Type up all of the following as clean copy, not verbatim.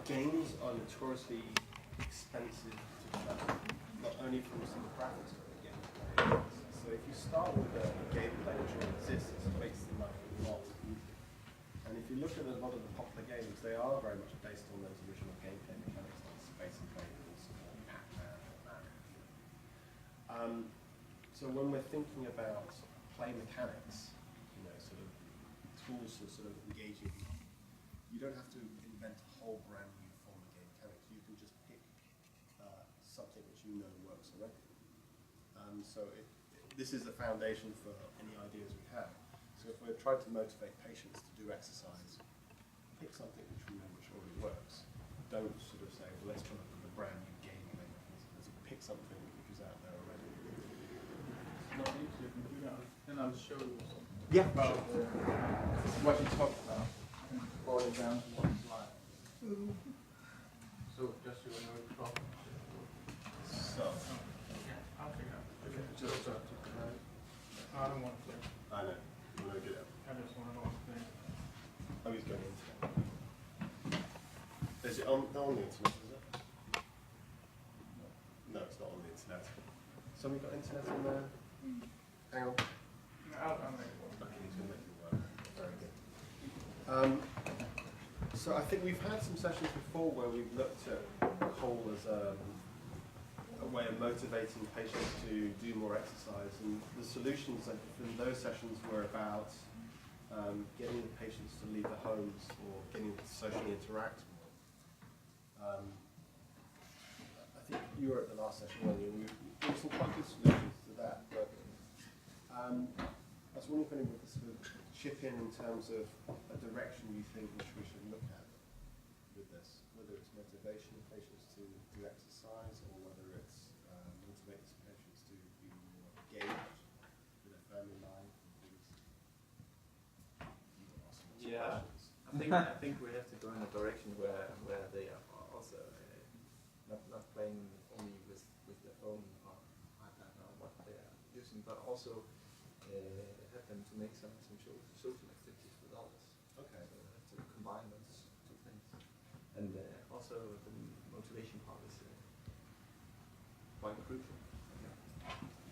games are notoriously expensive to develop, not only from some graphics but the gameplay. So if you start with a gameplay which already exists, it makes the life a lot easier. And if you look at a lot of the popular games, they are very much based on those original gameplay mechanics like Space Invaders or Pac-Man or Mario. So when we're thinking about play mechanics, sort of tools for sort of engaging people, you don't have to invent a whole brand new form of game mechanics. You can just pick something which you know works already. This is the foundation for any ideas we have. So if we're trying to motivate patients to do exercise, pick something which we know which already works. Don't sort of say, well, let's come up with a brand new game mechanism. Let's pick something which is out there already. Not easy to do that. Then I'll show you something about what you talked about. And boil it down to one slide. So just so you know the problem. So, I'll figure out. okay, just I don't want to. I know. You want to get it. I just want to know one thing. Oh, he's going into it. Is it on the internet, is it? No, it's not on the internet. Somebody got internet on there? Hang on. I'll make it work. Okay, he's going to make it work. Very good. So I think we've had some sessions before where we've looked at Cole as a way of motivating patients to do more exercise, and the solutions in those sessions were about getting the patients to leave their homes or getting them to socially interact more. I think you were at the last session, weren't you? We gave some quite good solutions to that, but I was wondering if anyone could sort of chip in terms of a direction you think which we should look at with this, whether it's motivation of patients to do exercise or whether it's motivating patients to be more engaged with their family life and things. Yeah, I think we have to go in a direction where they are also not playing only with their phone or iPad or what they are using, but also have them to make some social activities with others. Okay. So to combine those two things, and also the motivation part is quite crucial.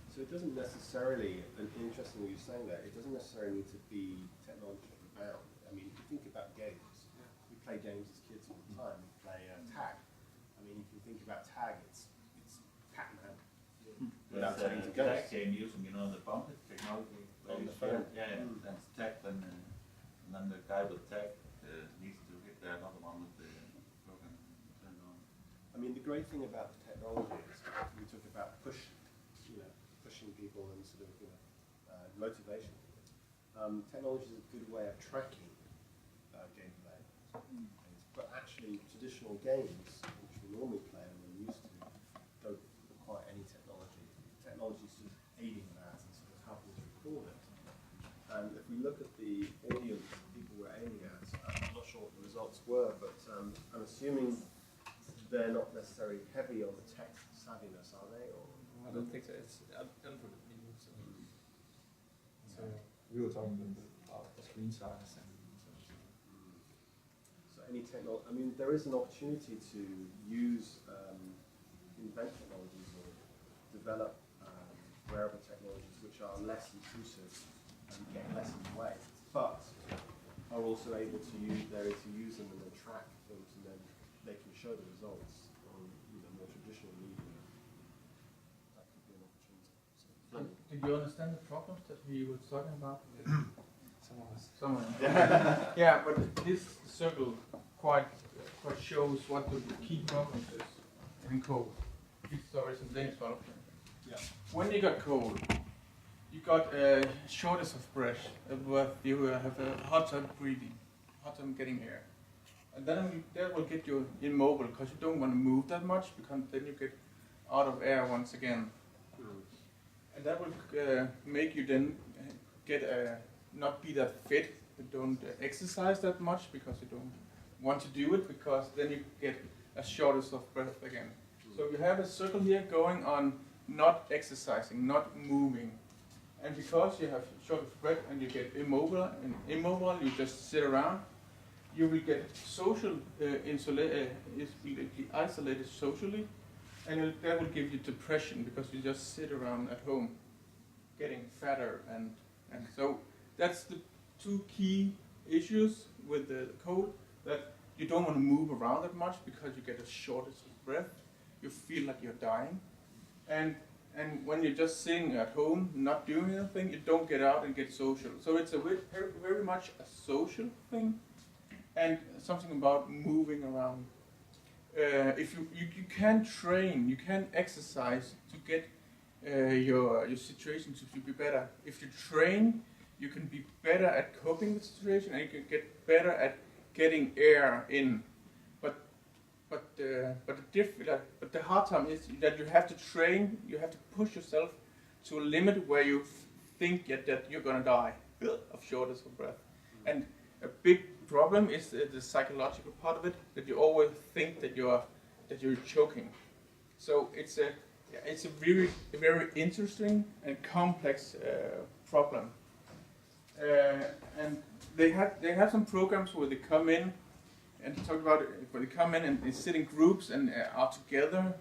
So it doesn't necessarily, and interesting what you're saying there, it doesn't necessarily need to be technology bound. I mean, if you think about games, we play games as kids all the time. We play tag. I mean, if you think about tag, it's Pac-Man. Without telling to tag game using, the bumper technology. On the phone. Yeah, that's tag, and then the guy with tag needs to hit the another one with the program turned on. I mean, the great thing about the technology is we talk about pushing people and sort of motivation. Technology is a good way of tracking gameplay, but actually traditional games, which we normally play and we're used to, don't require any technology. Technology is sort of aiding that and sort of helping to record it. And if we look at the audience people we're aiming at, I'm not sure what the results were, but I'm assuming they're not necessarily heavy on the tech savviness, are they? Or I don't think so. It's done for the video. So we were talking a little bit about the screen size and so any technology. I mean, there is an opportunity to use invent technologies or develop wearable technologies which are less intrusive and get less in the way, but are also able to use them and then track things, and then they can show the results on more traditional media. That could be an opportunity. Did you understand the problems that he was talking about? Someone. Yeah, but this circle quite shows what the key problems is in cold. These stories and Danish development. Yeah. When you got cold, you got a shortness of breath, you have a hard time breathing, hard time getting air. And then that will get you immobile because you don't want to move that much, because then you get out of air once again. And that will make you then get not be that fit, you don't exercise that much because you don't want to do it, because then you get a shortness of breath again. So you have a circle here going on not exercising, not moving. And because you have short of breath and you get immobile, you just sit around, you will get social isolated socially, and that will give you depression because you just sit around at home, getting fatter, and so that's the two key issues with the cold, that you don't want to move around that much because you get a shortage of breath, you feel like you're dying, and when you're just sitting at home not doing anything, you don't get out and get social. So it's a very much a social thing, and something about moving around. If you can train, you can exercise to get your situation to be better. If you train, you can be better at coping with the situation, and you can get better at getting air in. But the hard time is that you have to train. You have to push yourself to a limit where you think that you're gonna die of shortness of breath. And a big problem is the psychological part of it, that you always think that you're choking. So it's a very interesting and complex problem. And they have some programs where they come in and talk about it, where they come in and they sit in groups and are together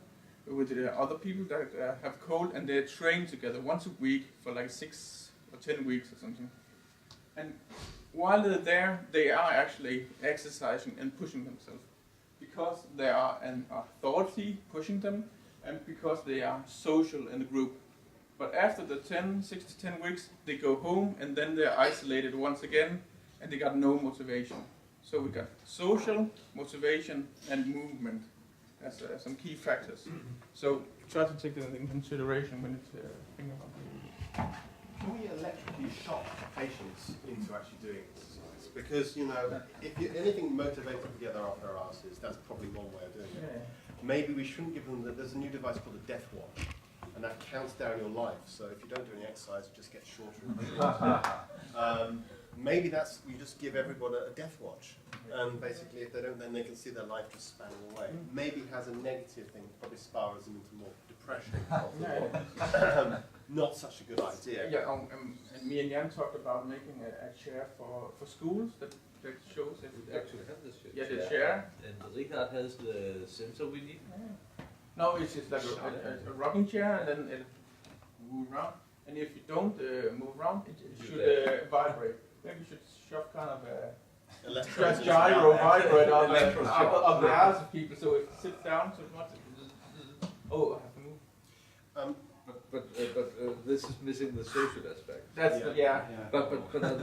with other people that have cold, and they train together once a week for like 6 or 10 weeks or something. And while they're there, they are actually exercising and pushing themselves, because they are an authority pushing them, and because they are social in the group. But after the 6 to 10 weeks, they go home, and then they're isolated once again, and they got no motivation. So we got social, motivation, and movement as some key factors. So try to take that in consideration when it's thinking about it. Can we electrically shock patients into actually doing exercise? Because, you know, if you, anything motivated to get off their asses, that's probably one way of doing it. Yeah. Maybe we shouldn't give them, there's a new device called a death watch, and that counts down your life. So if you don't do any exercise, it just gets shorter and shorter. Maybe that's, you just give everyone a death watch. And basically, if they don't, then they can see their life just spanning away. Maybe it has a negative thing, probably spirals them into more depression. Not such a good idea. Yeah, and me and Jan talked about making a chair for schools that shows if We actually have this shit. yeah, the chair. And Richard has the sensor we need. No, it's just like a rocking chair, and then it moves around. And if you don't move around, it should vibrate. Maybe you should shove kind of a gyro vibrate on the ass of people, so if it sits down so much. Oh, I have to move. But this is missing the social aspect. That's Yeah. But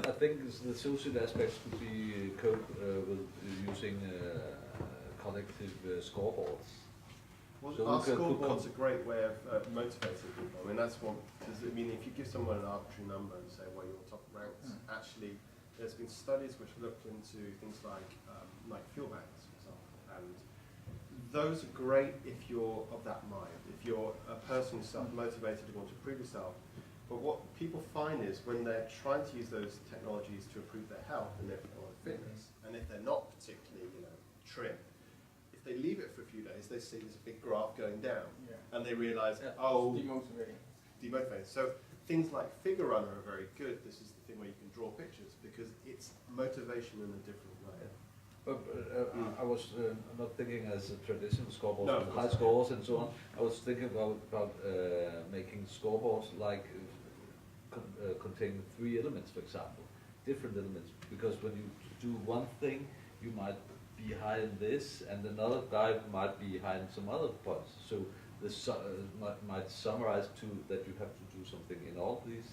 I think the social aspects could be coped with using collective scoreboards. Well, So our we could scoreboard's a great way of motivating people. I mean, that's one, because I mean, if you give someone an arbitrary number and say, well, you're top ranked, actually, there's been studies which looked into things like fuel banks, for example, and those are great if you're of that mind, if you're a person who's self-motivated, you want to improve yourself. But what people find is when they're trying to use those technologies to improve their health and their fitness, and if they're not particularly, trim, if they leave it for a few days, they see there's a big graph going down, and they realise, oh, demotivating. So things like Figure Runner are very good. This is the thing where you can draw pictures because it's motivation in a different way. But I was not thinking as a traditional scoreboard No, with high scores and so on. I was thinking about making scoreboards like containing 3 elements, for example, different elements. Because when you do one thing, you might be high in this, and another guy might be high in some other points. So this might summarize to that you have to do something in all these.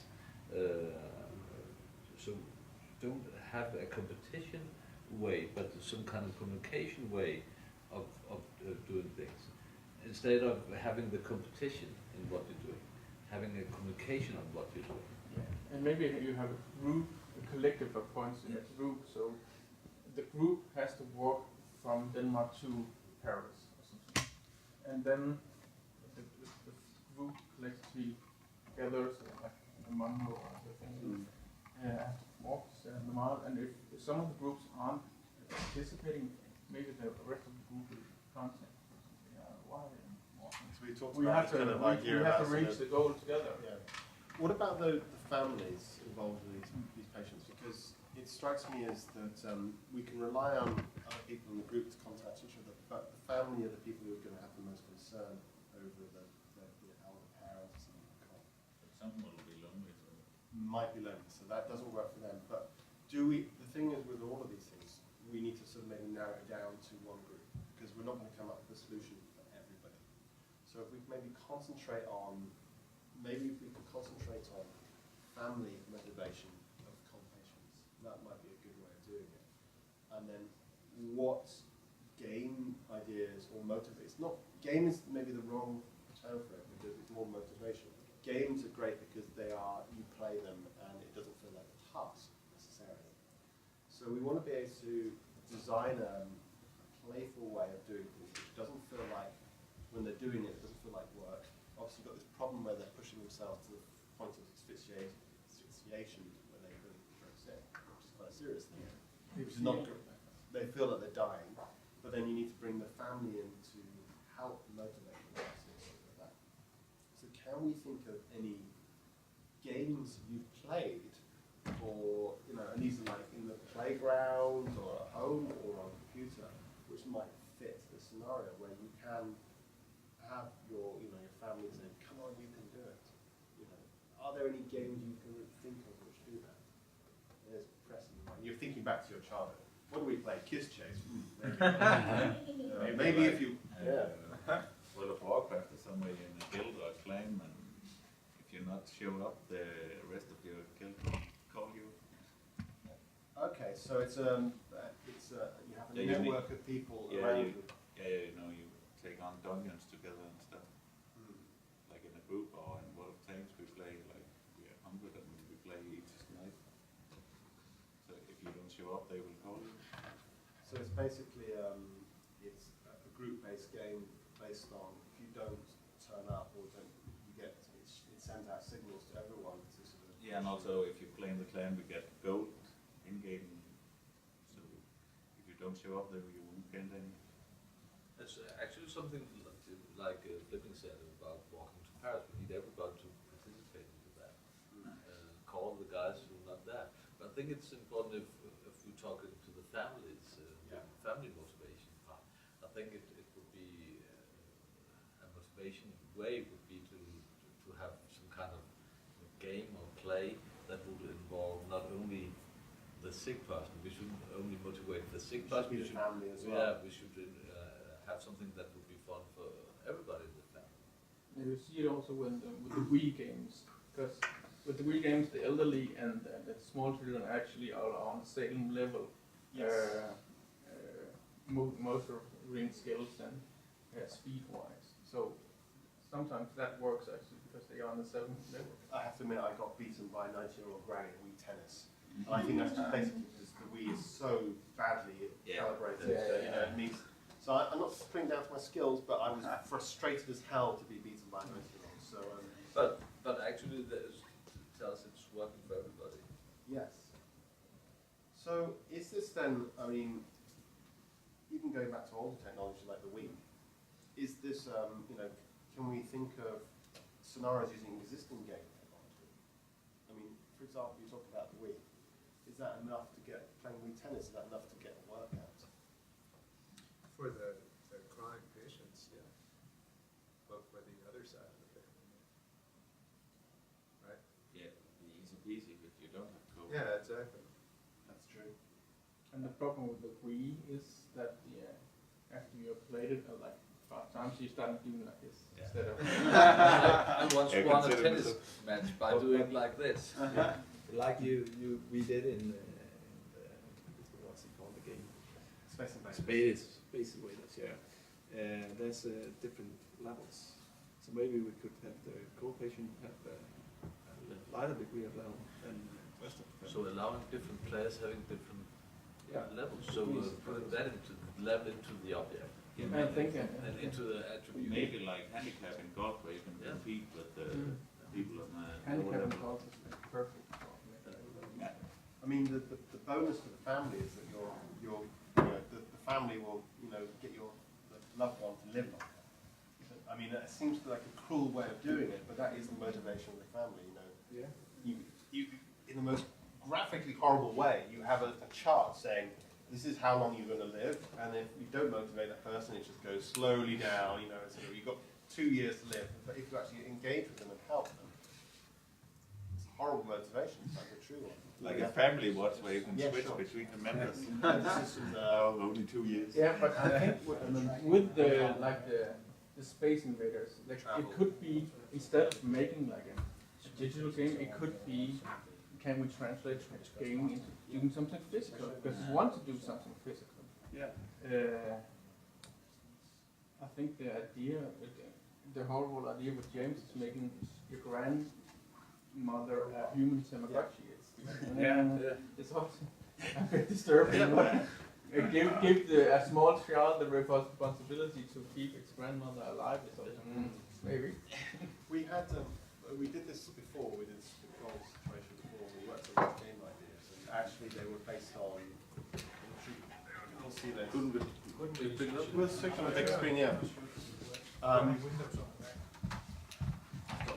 So don't have a competition way, but some kind of communication way of doing things. Instead of having the competition in what you're doing, having a communication on what you're doing. Yeah. And maybe you have a group, a collective of points in the group, so the group has to walk from Denmark to Paris or something. And then the group collectively gathers like a month or something. Have to walk the mile, and if some of the groups aren't participating, maybe the rest of the group will contact. Why? So we talked We about have to kind of idea we have about to reach the goal together. Yeah. What about the families involved with these patients? Because it strikes me as that we can rely on other people in the group to contact each other, but the family are the people who are going to have the most concern over the elder parents and can't. But some will be lonely, so. Might be lonely, so that doesn't work for them. But the thing is with all of these things, we need to sort of maybe narrow it down to one group, because we're not going to come up with a solution for everybody. So if we maybe concentrate on, maybe if we could concentrate on family motivation of con patients, that might be a good way of doing it. And then what game ideas or motivates, not, game is maybe the wrong term for it, because it's more motivation. Games are great because you play them and it doesn't feel like a task necessarily. So we want to be able to design a playful way of doing things which doesn't feel like, when they're doing it, it doesn't feel like work. Obviously you've got this problem where they're pushing themselves to the point of asphyxiation where they really very sick, which is quite a serious thing. Which is not good. They feel that they're dying, but then you need to bring the family in to help motivate them to something like that. So can we think of any games you've played, or and these are like in the playground or at home or on a computer, which might fit the scenario where you can have your family saying, "Come on, you can do it." Are there any games you can think of which do that? There's pressing mind. You're thinking back to your childhood. What do we play? Kiss Chase. Maybe if you. World of Warcraft or somewhere in a guild or a clan, and if you're not show up, the rest of your guild will call you. Okay, so it's you have a Yeah, network of people Yeah, around you. you take on dungeons together and stuff. Like in a group or in World of Tanks, we play like we are 100 and we play each night. So if you don't show up, they will call you. So it's basically it's a group-based game based on if you don't turn up or don't it sends out signals to everyone to sort of. Yeah, and also if you play in the clan, we get gold in game. So if you don't show up, then you won't get any. It's actually something like Flipping said about walking to Paris. We need everybody to participate in that. Call the guys who are not there. But I think it's important if we're talking to the families, family motivation part. I think it would be a motivation way would be to have some kind of game or play that would involve not only the sick person. We shouldn't only motivate the sick person. We should family as well. Yeah, we should have something that would be fun for everybody in the family. You see it also with the Wii games, because with the Wii games, the elderly and the small children actually are on the same level. Yes. Motor ring skills and speed-wise. So sometimes that works actually because they are on the same level. I have to admit, I got beaten by a 90-year-old granny at Wii tennis. And I think that's just basically because the Wii is so badly calibrated that it needs. So I'm not putting down to my skills, but I was frustrated as hell to be beaten by a 90-year-old. So. But actually, it tells it's working for everybody. Yes. So is this then? I mean, even going back to older technology like the Wii, is this? Can we think of scenarios using existing game technology? I mean, for example, you talk about the Wii. Is that enough to get playing Wii tennis? Is that enough to get a workout? For the chronic patients, yeah. But for the other side of the family, right? Yeah, easy peasy, but you don't have code. Yeah, exactly. That's true. And the problem with the Wii is that after you have played it like 5 times, you start doing like this instead of. I once Yeah, won a consider tennis this match by doing like this. Like we did in what's it called again? Space Invaders. Space Invaders, yeah. There's different levels. So maybe we could have the co-patient have a lighter degree of level than the rest of the So allowing different players having different levels. So putting that into the object. Yeah, I think And into the attribute. maybe like handicap in golf where you can compete with the people on the handicap lower and level. golf is perfect. I mean, the bonus for the family is that the family will get your loved one to live like that. I mean, it seems like a cruel way of doing it, but that is the motivation of the family. Yeah. You in the most graphically horrible way, you have a chart saying, this is how long you're going to live, and if you don't motivate that person, it just goes slowly down, you know, sort of, you've got 2 years to live, but if you actually engage with them and help them, it's horrible motivation, it's like a true one. Like a family watch where you can Yeah, switch sure. between the members. This is, Only 2 years. Yeah, but I think with the the Space Invaders, like, it could be, instead of making like a digital game, it could be, can we translate gaming into doing something physical? Because you want to do something physical. Yeah. I think the idea, the whole idea with James is making your grandmother a human Tamagotchi. It's also a bit disturbing, but give a small child the responsibility to keep its grandmother alive or something. Maybe. we had, we did this before, we did this control situation before, we worked on these game ideas, and actually they were based on, you'll see this. We'll stick on the big screen, yeah. Got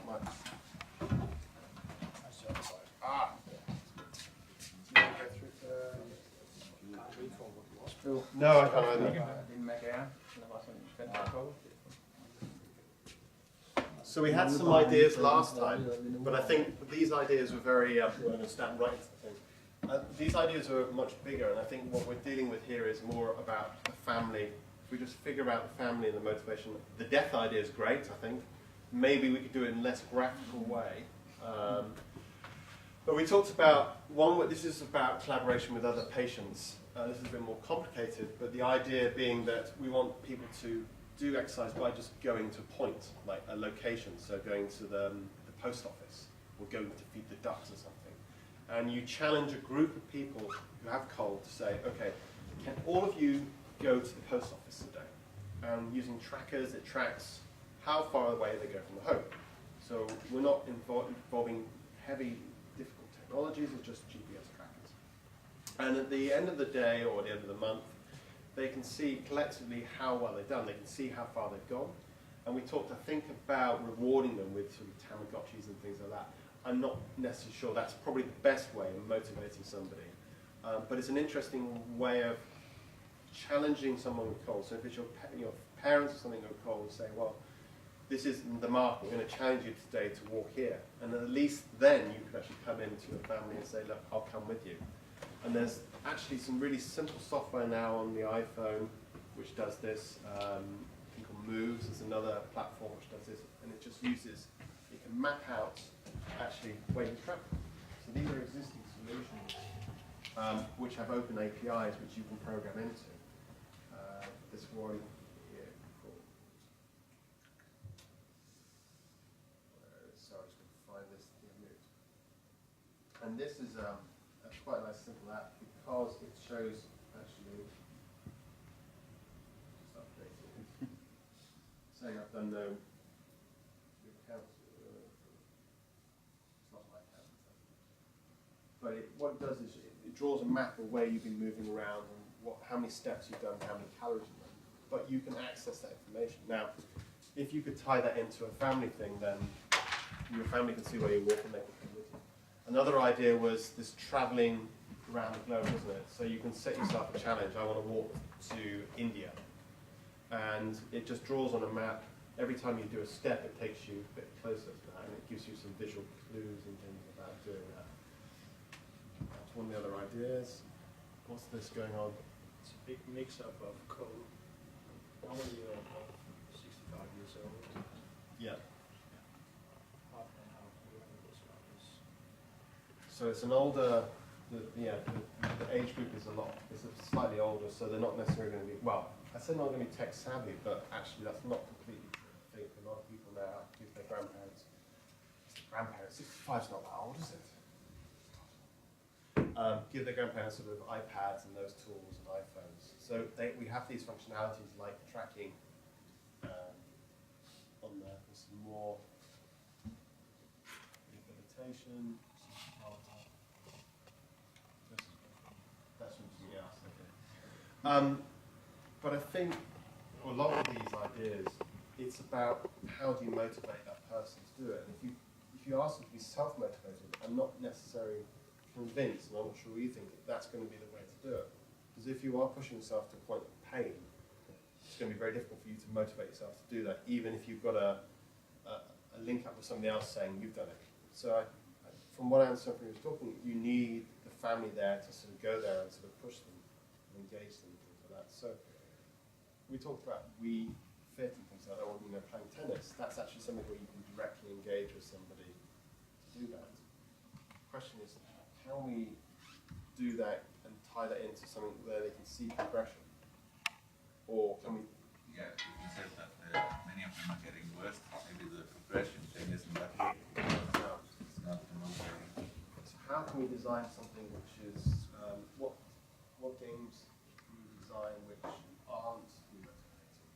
my, no, I can't either. So we had some ideas last time, but I think these ideas were very, I'm going to stand right into the thing. These ideas are much bigger, and I think what we're dealing with here is more about the family. If we just figure out the family and the motivation, the death idea is great, I think. Maybe we could do it in a less graphical way. But we talked about, this is about collaboration with other patients. This is a bit more complicated, but the idea being that we want people to do exercise by just going to a point, like a location, so going to the post office, or going to feed the ducks or something. And you challenge a group of people who have cold to say, okay, can all of you go to the post office today? And using trackers, it tracks how far away they go from the home. So we're not involving heavy, difficult technologies, it's just GPS trackers. And at the end of the day, or at the end of the month, they can see collectively how well they've done. They can see how far they've gone. And we talked, I think, about rewarding them with sort of Tamagotchis and things like that. I'm not necessarily sure that's probably the best way of motivating somebody. But it's an interesting way of challenging someone with cold. So if it's your parents or something who are cold, say, well, this is the mark, we're going to challenge you today to walk here. And at least then you can actually come into your family and say, look, I'll come with you. And there's actually some really simple software now on the iPhone which does this. I think on Moves is another platform which does this, and it just uses, it can map out actually where you travel. So these are existing solutions which have open APIs which you can program into. This one here called, sorry, I just going to find this image. And this is quite a nice simple app because it shows actually just updating. Saying I've done no account. It's not my account. But what it does is it draws a map of where you've been moving around and how many steps you've done, how many calories you've done. But you can access that information. Now, if you could tie that into a family thing, then your family can see where you're walking, they can come with you. Another idea was this traveling around the globe, isn't it? So you can set yourself a challenge. I want to walk to India. And it just draws on a map. Every time you do a step, it takes you a bit closer to that, and it gives you some visual clues and things about doing that. That's one of the other ideas. What's this going on? It's a big mix-up of code. Normally you're about 65 years old. Yeah. Half and half this one is. So it's an older, the age group is slightly older, so they're not necessarily going to be, well, I said not going to be tech savvy, but actually that's not completely true. I think a lot of people now give their grandparents, 65 is not that old, is it? Give their grandparents sort of iPads and those tools and iPhones. So we have these functionalities like tracking on there. There's some more rehabilitation. That's from GS, okay. But I think a lot of these ideas, it's about how do you motivate that person to do it. And if you ask them to be self-motivated and not necessarily convinced, and I'm not sure you think, that that's going to be the way to do it. Because if you are pushing yourself to a point of pain, it's going to be very difficult for you to motivate yourself to do that, even if you've got a link up with somebody else saying you've done it. So from what I understand from you talking, you need the family there to sort of go there and sort of push them and engage them and things like that. So we talked about Wii Fit and things like that, or playing tennis. That's actually something where you can directly engage with somebody to do that. The question is, how we do that and tie that into something where they can see progression? Or can we... Yeah, you said that many of them are getting worse. Maybe the progression thing isn't that big. It's not the motivating. So how can we design something which is... what games can we design which aren't motivating?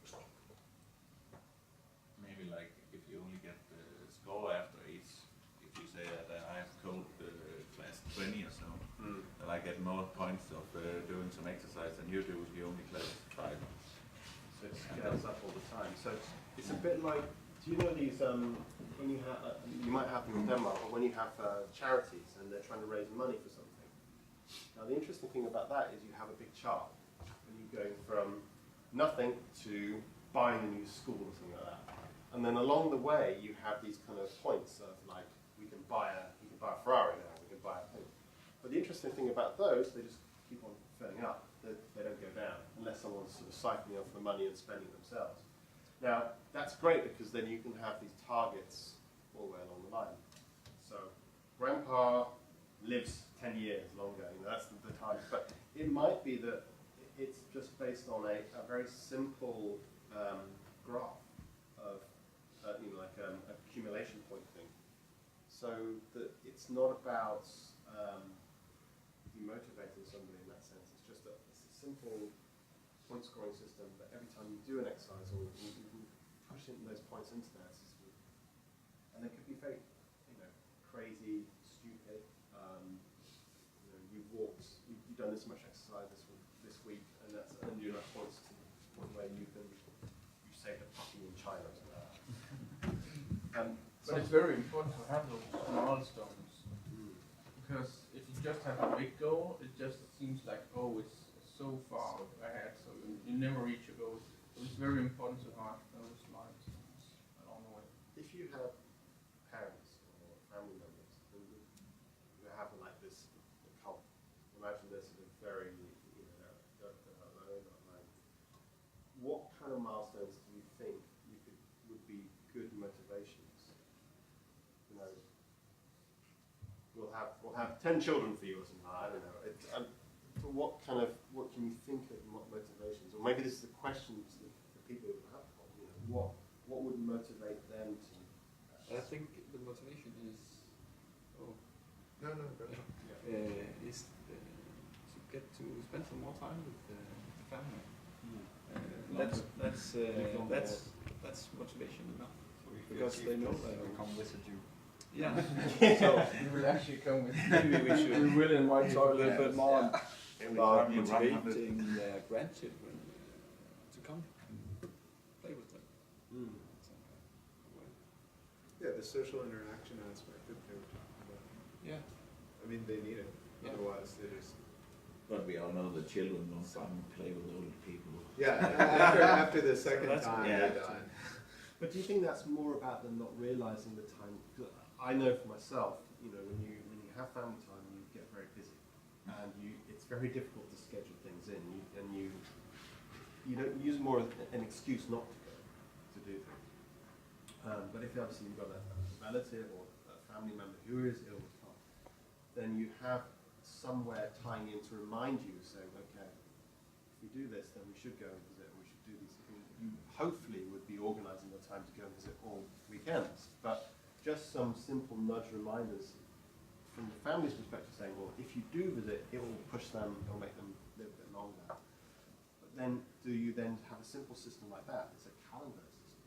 Maybe like if you only get the score after each, if you say that I have code class 20 or so, then I get more points of doing some exercise than you do if you only class 5. So it scales up all the time. So it's a bit like, do you know these, when you have, you might have them in Denmark, or when you have charities and they're trying to raise money for something. Now the interesting thing about that is you have a big chart, and you go from nothing to buying a new school or something like that. And then along the way you have these kind of points of like, we can buy a Ferrari now, we can buy a thing. But the interesting thing about those, they just keep on filling up. They don't go down unless someone's sort of siphoning off the money and spending it themselves. Now, that's great because then you can have these targets all the way along the line. So, grandpa lives 10 years longer, that's the target. But it might be that it's just based on a very simple graph of, like accumulation point thing. So that it's not about demotivating somebody in that sense. It's just it's a simple point scoring system, but every time you do an exercise, or you can push in those points into that system. And they could be very, crazy, stupid. You've done this much exercise this week, and you have points to the point where you saved a puppy in China or something like that. But it's very important to have those milestones, because if you just have a big goal, it just seems like, oh, it's so far ahead, so you never reach your goals. So it's very important to have those milestones along the way. If you have parents or family members who have like this cult, imagine they're sort of very, they're alone. What kind of milestones do you think would be good motivations? We'll have 10 children for you or something. I don't know. What can you think of motivations? Or maybe this is a question to the people who have what would motivate them to? I think the motivation is No, go ahead. is to get to spend some more time with the family. That's motivation enough, because they know that we come visit you. Yeah. So you will actually come with. Maybe we should. We will invite Talk a little you. bit more about You run motivating their grandchildren to come play with them. Yeah, the social interaction aspect that they were talking about. Yeah. I mean, they need it. Yeah. Otherwise, they just... But we all know the children don't come and play with old people. Yeah, after the second that's- time, yeah. they're done. But do you think that's more about them not realizing the time? 'Cause I know for myself, when you have family time, you get very busy, and it's very difficult to schedule things in, you don't use more as an excuse not to go to do things. But if obviously you've got a relative or a family member who is ill with cough, then you have somewhere tying in to remind you, saying, okay, if we do this, then we should go and visit, and we should do these things. You hopefully would be organising your time to go and visit all weekends, but just some simple nudge reminders from the family's perspective, saying, well, if you do visit, it will push them, it will make them live a bit longer. But then, do you then have a simple system like that? It's a calendar system.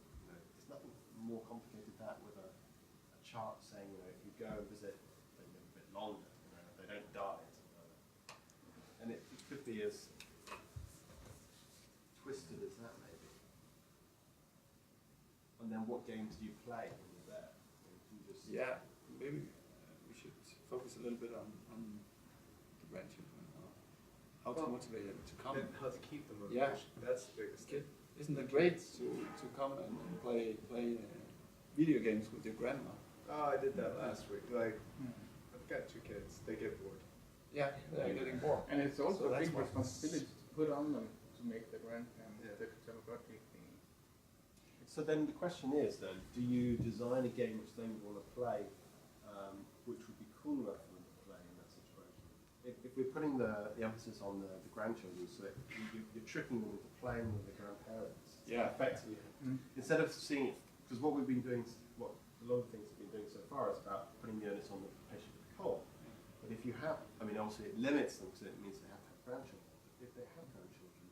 It's nothing more complicated than that, with a chart saying, if you go and visit, they live a bit longer. They don't die. And it could be as twisted as that, maybe. And then what games do you play when you're there? You just Yeah, maybe we should focus a little bit on the grandchildren, how to motivate them to come. And how to keep them Yeah. motivation. That's the biggest thing. Isn't it great to come and play video games with your grandma? Oh, I did that last week. Like, I've got 2 kids. They get bored. Yeah, they're getting bored. And it's also So a that's big why- responsibility to put on them to make the grandparents Yeah. the Tamagotchi thing. So then the question is then, do you design a game which they would want to play, which would be cool enough for them to play in that situation? If we're putting the emphasis on the grandchildren, so that you're tricking them into playing with the grandparents. Yeah. Effectively. Mm. Instead of seeing it, because what we've been doing, what a lot of things we've been doing so far is about putting the onus on the patient with the cold. But if you have, I mean, obviously it limits them because it means they have to have grandchildren. But if they have grandchildren,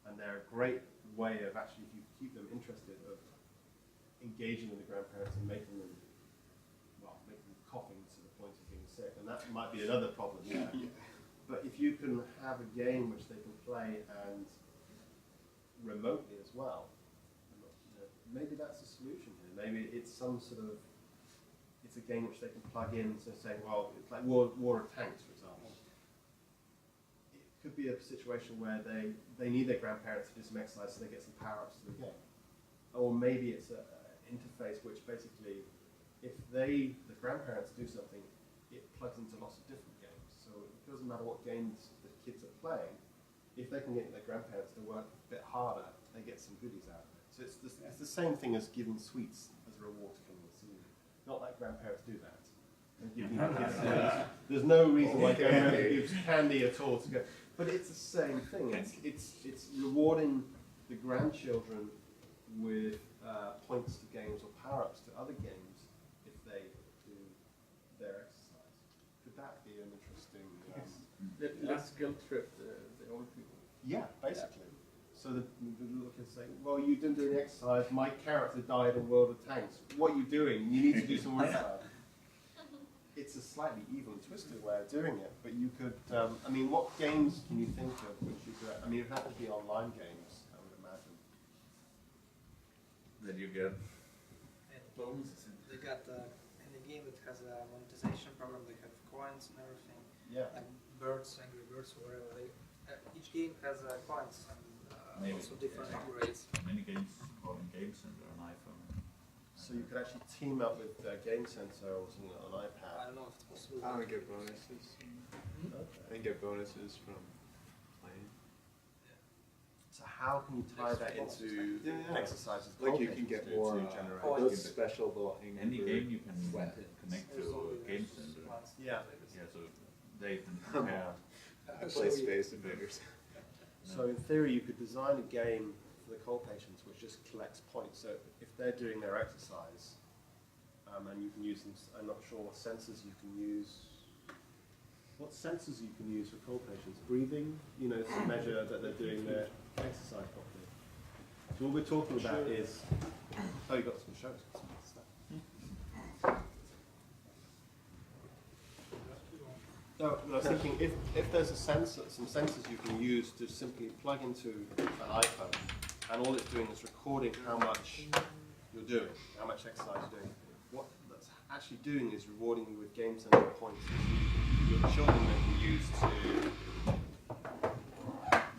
and they're a great way of actually, if you keep them interested, of engaging with the grandparents and making them coughing to the point of being sick, and that might be another problem. Yeah. But if you can have a game which they can play and remotely as well, maybe that's the solution here. Maybe it's some sort of, it's a game which they can plug in, so say, well, it's like War of Tanks, for example. It could be a situation where they need their grandparents to do some exercise so they get some power-ups to the game. Or maybe it's an interface which basically, if the grandparents do something, it plugs into lots of different games. So it doesn't matter what games the kids are playing, if they can get their grandparents to work a bit harder, they get some goodies out of it. So it's the same thing as giving sweets as a reward to come and see you. Not that grandparents do that. And giving kids, there's no reason why grandparents gives candy at all to go. But it's the same thing. It's rewarding the grandchildren with points to games or power-ups to other games if they do their exercise. Could that be an interesting? Let's guilt trip the old people. Yeah, basically. So the little kids say, well, you didn't do any exercise, my character died in World of Tanks. What are you doing? You need to do some more exercise. It's a slightly evil and twisted way of doing it, but you could, I mean, what games can you think of which you could, I mean, it would have to be online games, I would imagine. Then you get Bonuses. They got in the game that has a monetization program. They have coins and everything, Yeah. like birds, angry birds, or whatever. Each game has coins and Maybe, also different yeah. upgrades. many games on Game Center on iPhone. So you could actually team up with Game Center or something on an I iPad. don't know if it's possible. I don't get bonuses. Okay. I didn't get bonuses from playing. So how can you tie that into exercises? Like you can patients get do more to generate? coins. those special little angry Any bird game you can weapons. connect There's to only Game those Center. ones. Yeah. Yeah, so they can compare. I play Space Invaders. So in theory, you could design a game for the cold patients which just collects points. So if they're doing their exercise, and you can use them, I'm not sure what sensors you can use. What sensors you can use for cold patients? Breathing, you know, to measure that they're doing their exercise properly. So what we're talking about is, oh, you got some shows. Got some stuff. No, I was thinking if there's a sensor, some sensors you can use to simply plug into an iPhone, and all it's doing is recording how much you're doing, how much exercise you're doing. What that's actually doing is rewarding you with Game Center points that your children then can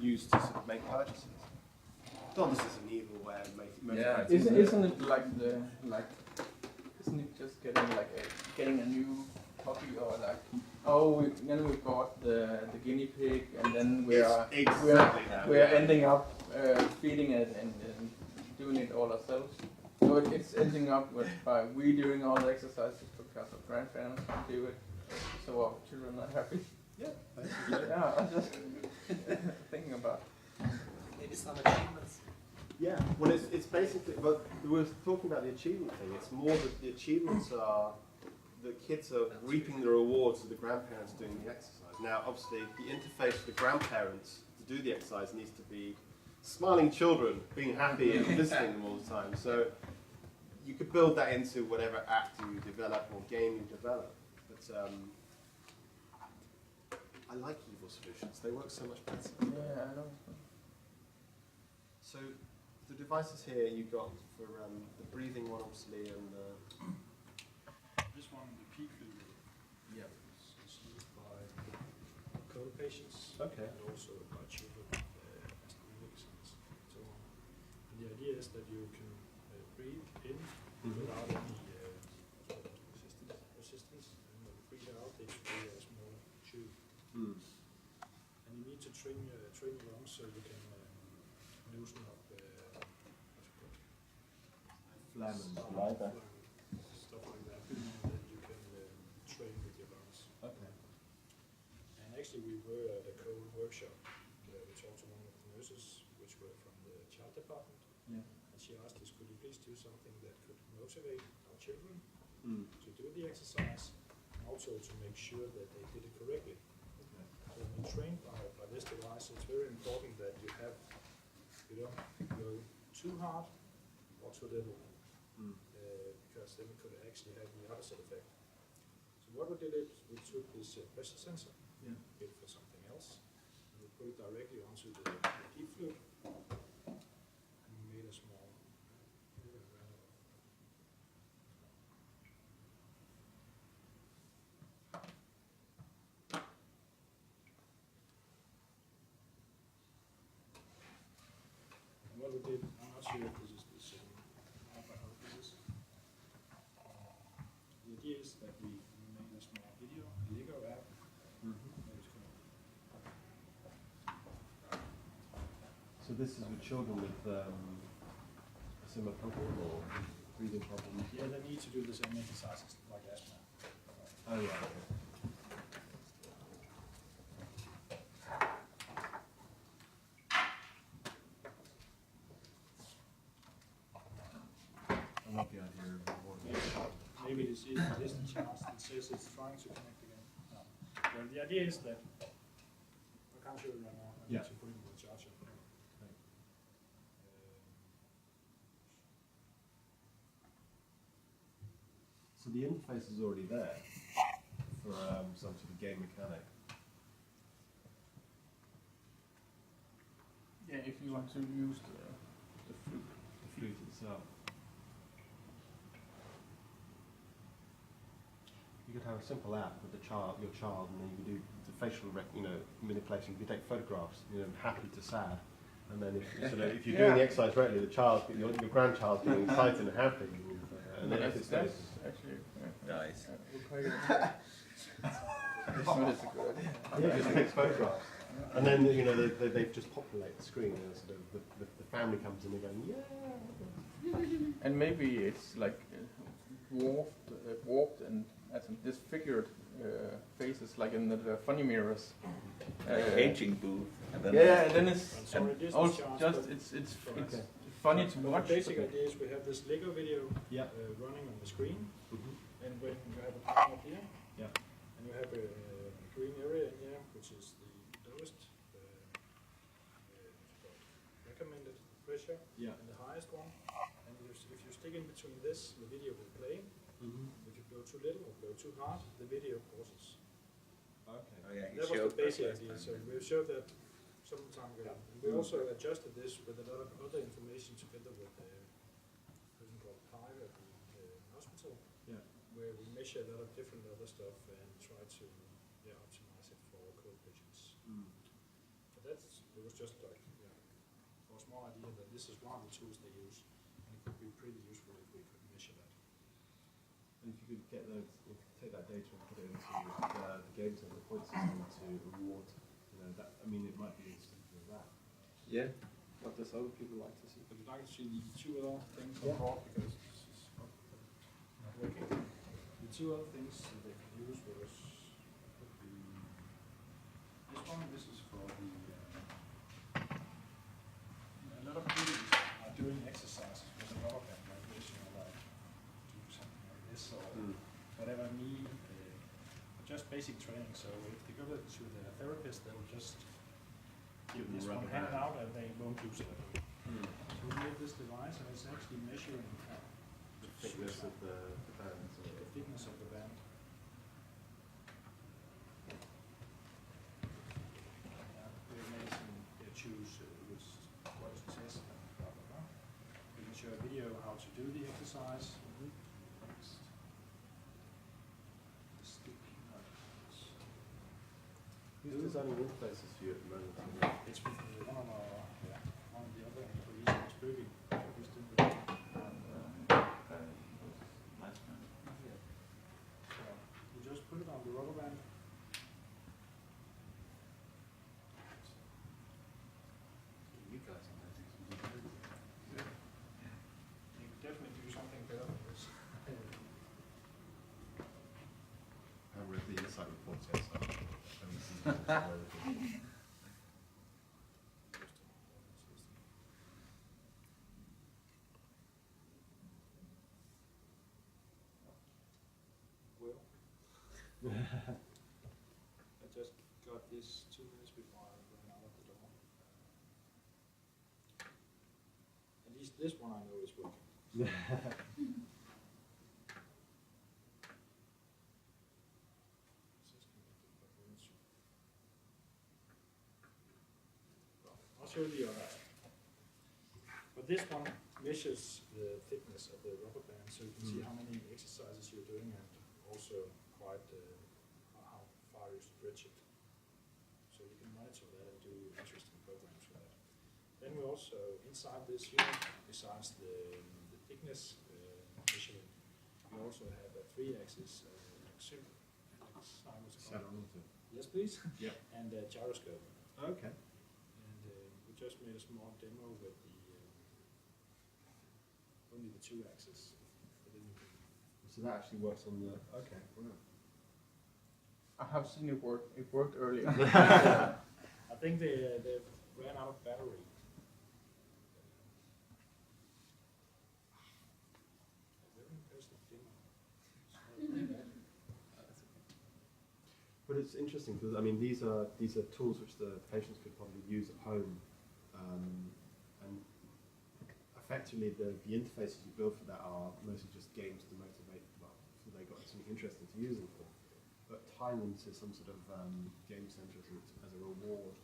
use to sort of make purchases. God, this is an evil way of making. Yeah, isn't it like isn't it just getting a new puppy or like, oh, then we bought the guinea pig and then we're ending up feeding it and doing it all ourselves. So it's ending up with by we doing all the exercises because our grandparents can do it, so our children are happy. Yeah. Yeah, I'm just thinking about. Maybe some achievements. Yeah, well, it's basically, but we were talking about the achievement thing. It's more that the achievements are, the kids are reaping the rewards of the grandparents doing the exercise. Now, obviously, the interface for the grandparents to do the exercise needs to be smiling children, being happy and visiting them all the time. So you could build that into whatever app you develop or game you develop. But I like evil solutions. They work so much better. Yeah, I know. So the devices here you got for the breathing one, obviously, and This one, the peak video. yeah. patients. Okay. And also by children, asthmatics and so on. And the idea is that you can breathe in without any resistance, and when you breathe out, they create a small tube. And you need to train your lungs so you can loosen up Phlegm and stuff saliva. like that, and then you can train with your lungs. Okay. And actually, we were at a cold workshop where we talked to one of the nurses, which were from the child department, Yeah. and she asked us, could you please do something that could motivate our children to do the exercise, and also to make sure that they did it correctly. Okay. So when you're trained by this device, it's very important that you don't go too hard or too little, because then it could actually have the opposite effect. So what we did is we took this pressure sensor, built for something else, and we put it directly onto the deep flute, and we made a small and what we did, I'm not sure if this is the same app, I hope it is. The idea is that we made a small video, a Lego app, that is called. So this is with children with similar problem or breathing problems? Yeah, they need to do the same exercises like asthma. Oh yeah. Okay. I love the idea of Maybe this is the chance that says it's trying to connect again. No. Well, the idea is that I can't show it right now. I need to put it in the charger. So the interface is already there for some sort of game mechanic. Yeah, if you want to use the flute. The flute itself. You could have a simple app with the child, your child, and then you could do the facial, manipulation. You could take photographs, happy to sad, and then if you're doing the exercise correctly, the child, your grandchild's being excited and happy, and then if it's that's actually Nice. yeah, just takes photographs, and then they just populate the screen, and sort of the family comes in and going, yeah. And maybe it's like warped and disfigured faces, like in the funny mirrors. Aging booth. And then And then it's sorry, this is also chance, just but- it's Okay. funny to The watch. basic idea is we have this Lego video Yeah. running on the screen, and when you have a button up here, Yeah. and you have a green area in here, which is the lowest recommended pressure, Yeah. and the highest one. And if you stick in between this, the video will play. If you go too little or go too hard, the video pauses. Okay. Oh yeah, he That was showed the basic last idea. time. So we showed that some time ago. And we also adjusted this with a lot of other information together with a person called Pi at the hospital, where we measure a lot of different other stuff and try to optimize it for cold patients. But it was just like a small idea that this is one of the tools they use, and it could be pretty useful if we could measure that. And if you could get those, if you could take that data and put it into the game center, the point system to reward, that. I mean, it might be as simple as that. Yeah. What does other people like to see? Would you like to see the two other things on board, because this is not working? The two other things that they could use would be this one. This is for the a lot of people are doing exercises with a rubber band like this, like do something like this or whatever need, just basic training. So if they go to the therapist, they'll just give Give them this a one rubber hand band. out and they won't use it at all. So we made this device, and it's actually measuring The thickness of the band. the thickness of the band. We made some choose what is this, blah blah blah. We can show a video how to do the exercise. Next. The stick. Who's designing interfaces for you at the moment? It's one of one of the other employees in Spooky. Who's doing the Nice man. So you just put it on the rubber band. You guys are making some good moves. You can definitely do something better than this. I haven't read the insight reports yet, so I haven't seen it. Well, I just got this 2 minutes before I ran out of the door. At least this one I know is working. I'll show the other. But this one measures the thickness of the rubber band, so you can see how many exercises you're doing and also quite how far you stretch it. So you can monitor that and do interesting programs with that. Then we also, inside this unit, besides the thickness measurement, we also have a 3-axis Accelerometer. yes, please. Yeah. And a gyroscope. Okay. And we just made a small demo with the only the 2-axis. So that actually works on the. Okay. Wow. I have seen it work. It worked earlier. I think they ran out of battery. A very impressive demo. But it's interesting because I mean these are tools which the patients could probably use at home, and effectively the interfaces you build for that are mostly just games to motivate. Well, so they got something interesting to use them for. But tying them to some sort of game center as a reward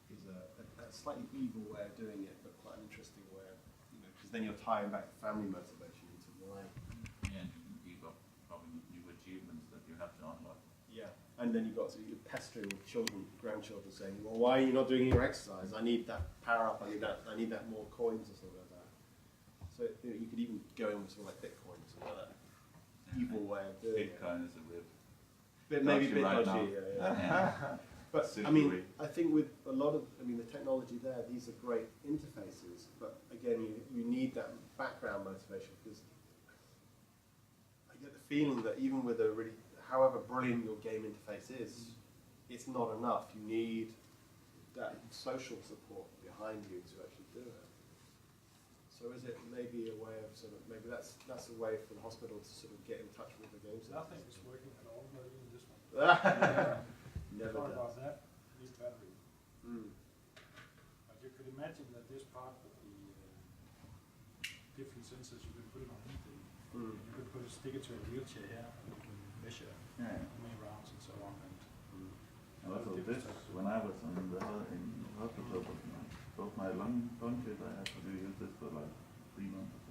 is a slightly evil way of doing it, but quite an interesting way of, because then you're tying back the family motivation into why. Yeah, you've got probably new achievements that you have to unlock. Yeah, and then you're pestering children, grandchildren, saying, "Well, why are you not doing your exercise? I need that power up. I need that more coins or something like that." So you could even go in with something like Bitcoin or something like that. Evil way of doing it. Bitcoin is a bit. But maybe a bit right dodgy. now. Yeah. But I mean, I think with a lot of, the technology there, these are great interfaces. But again, you need that background motivation because I get the feeling that even with a really, however brilliant your game interface is, it's not enough. You need that social support behind you to actually do it. So is it maybe a way of maybe that's a way for the hospital to sort of get in touch with the game system? Nothing is working at all, not even this one. Never Sorry does. about that. Need battery. Mm. But you could imagine that this part with the different sensors, you could put it on anything. Mm. You could stick it to a wheelchair here, and you can measure Yeah. how many rounds and so on. And And also this, when I was in hospital, both my lung punctures, I had to use this for like 3 months.